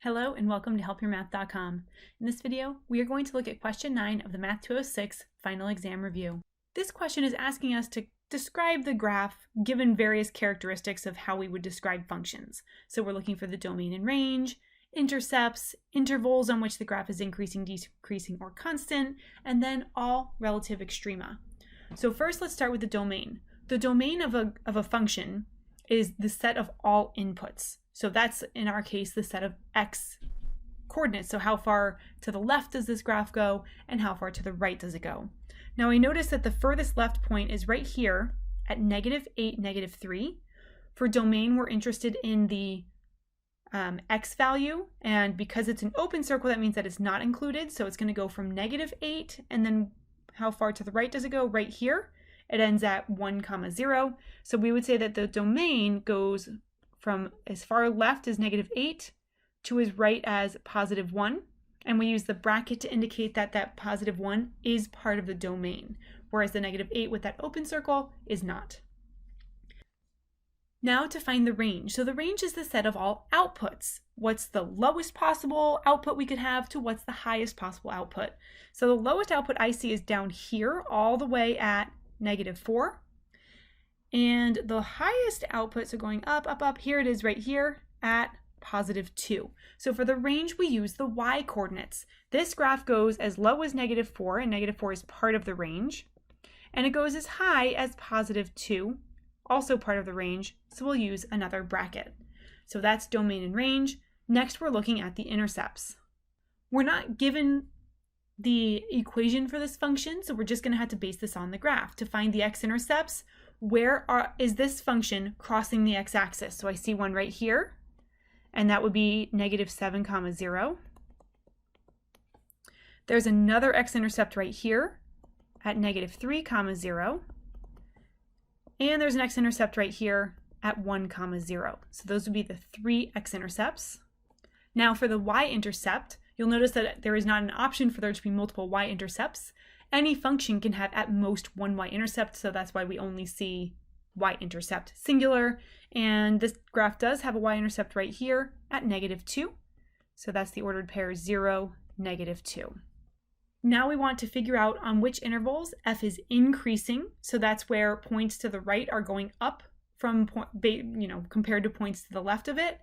Hello and welcome to helpyourmath.com. In this video, we are going to look at question 9 of the Math 206 final exam review. This question is asking us to describe the graph given various characteristics of how we would describe functions. So we're looking for the domain and range, intercepts, intervals on which the graph is increasing, decreasing, or constant, and then all relative extrema. So first let's start with the domain. The domain of a function is the set of all inputs. So that's, in our case, the set of x coordinates. So how far to the left does this graph go, and how far to the right does it go? Now we notice that the furthest left point is right here at -8, -3. For domain, we're interested in the x value, and because it's an open circle, that means that it's not included. So it's going to go from -8, and then how far to the right does it go? Right here. It ends at 1, 0. So we would say that the domain goes from as far left as -8 to as right as +1. And we use the bracket to indicate that that +1 is part of the domain, whereas the -8 with that open circle is not. Now to find the range. So the range is the set of all outputs. What's the lowest possible output we could have to what's the highest possible output? So the lowest output I see is down here all the way at -4. And the highest outputs are going up, up, up. Here it is right here at +2. So for the range, we use the y coordinates. This graph goes as low as -4, and -4 is part of the range. And it goes as high as +2, also part of the range. So we'll use another bracket. So that's domain and range. Next, we're looking at the intercepts. We're not given the equation for this function, so we're just going to have to base this on the graph. To find the x-intercepts, is this function crossing the x-axis? So I see one right here, and that would be -7, 0. There's another x-intercept right here at -3, 0. And there's an x-intercept right here at 1, 0. So those would be the 3 x-intercepts. Now for the y-intercept, you'll notice that there is not an option for there to be multiple y-intercepts. Any function can have at most one y-intercept, so that's why we only see y-intercept singular. And this graph does have a y-intercept right here at -2. So that's the ordered pair 0, -2. Now we want to figure out on which intervals f is increasing. So that's where points to the right are going up from compared to points to the left of it.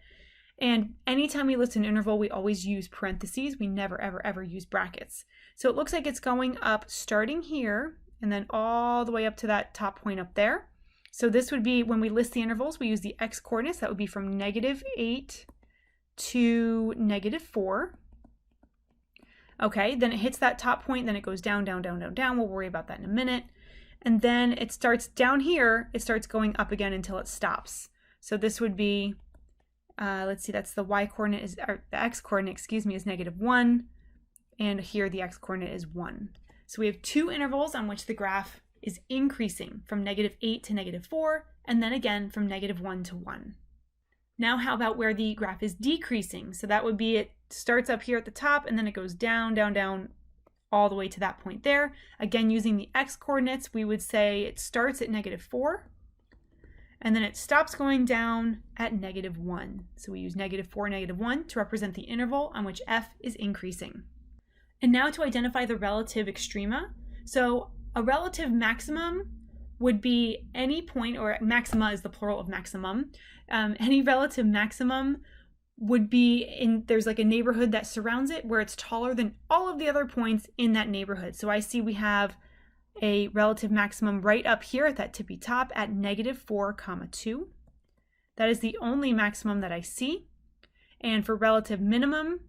And anytime we list an interval, we always use parentheses. We never, ever, ever use brackets. So it looks like it's going up starting here and then all the way up to that top point up there. So this would be, when we list the intervals, we use the x coordinates. That would be from -8 to -4. Okay, then it hits that top point, then it goes down, down, down, down, down. We'll worry about that in a minute. And then it starts down here, it starts going up again until it stops. So this would be, let's see, that's the y coordinate is, or the x coordinate, excuse me, is -1, and here the x coordinate is 1. So we have two intervals on which the graph is increasing from -8 to -4, and then again from -1 to 1. Now how about where the graph is decreasing? So that would be, it starts up here at the top, and then it goes down, down, down, all the way to that point there. Again, using the x coordinates, we would say it starts at -4, and then it stops going down at -1. So we use -4, -1 to represent the interval on which f is increasing. And now to identify the relative extrema. So a relative maximum would be any point, or maxima is the plural of maximum. Any relative maximum would be there's like a neighborhood that surrounds it where it's taller than all of the other points in that neighborhood. So I see we have a relative maximum right up here at that tippy top at -4, 2. That is the only maximum that I see. And for relative minimum,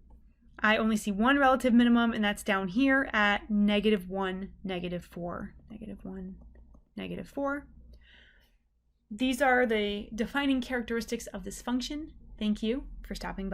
I only see one relative minimum, and that's down here at -1, -4, -1, -4. These are the defining characteristics of this function. Thank you for stopping by.